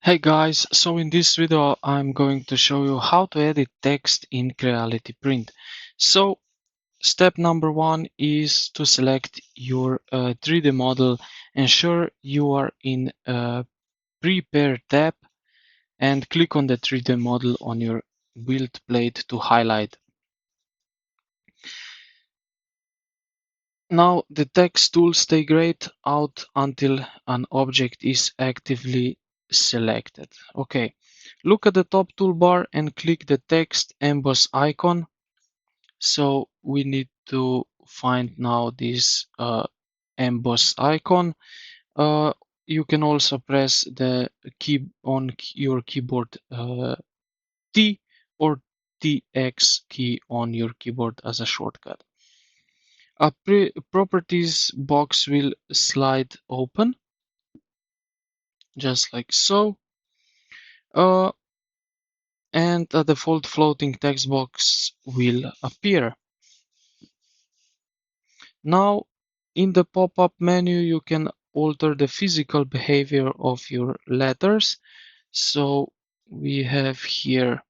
Hey guys, so in this video I'm going to show you how to edit text in Creality Print. So step number one is to select your 3D model. Ensure you are in Prepare tab and click on the 3D model on your build plate to highlight. Now the text tools stay grayed out until an object is actively selected. Okay, look at the top toolbar and click the text emboss icon. So we need to find now this emboss icon. Uh, you can also press the key on your keyboard T or TX key on your keyboard as a shortcut. A properties box will slide open just like so, uh, and a default floating text box will appear. Now in the pop-up menu you can alter the physical behavior of your letters. So we have here,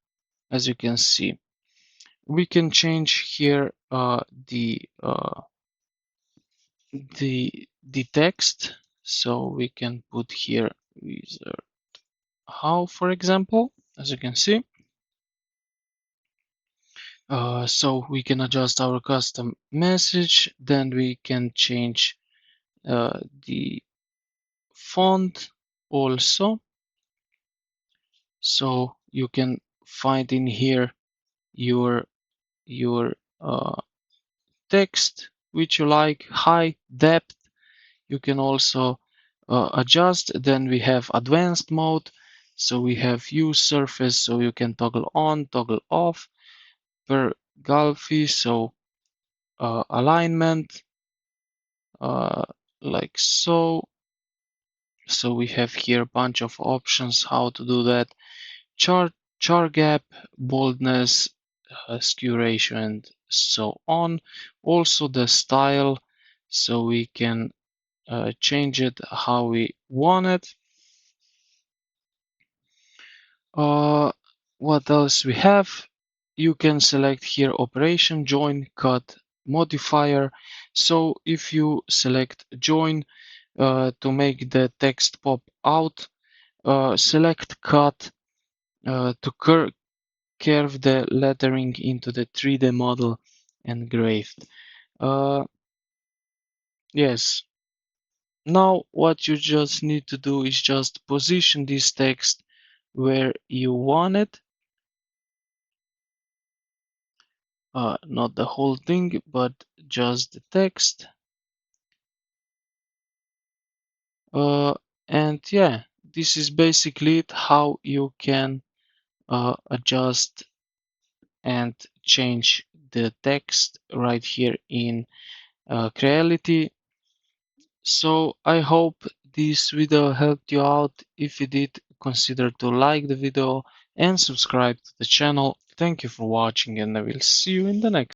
as you can see, we can change here the text. So we can put here wizard how, for example, as you can see. So we can adjust our custom message, then we can change the font also. So you can find in here your text which you like, high, depth. You can also adjust. Then we have advanced mode. So we have use surface, so you can toggle on, toggle off per Gulfy. So alignment like so. So we have here a bunch of options how to do that. Char gap, boldness, skew ratio, and so on. Also the style, so we can change it how we want it. What else we have? You can select here operation, join, cut, modifier. So if you select join to make the text pop out, select cut to curve the lettering into the 3D model engraved. Yes. Now what you just need to do is just position this text where you want it. Not the whole thing, but just the text. And yeah, this is basically it, how you can adjust and change the text right here in Creality. So I hope this video helped you out. If you did, consider to like the video and subscribe to the channel. Thank you for watching, and I will see you in the next.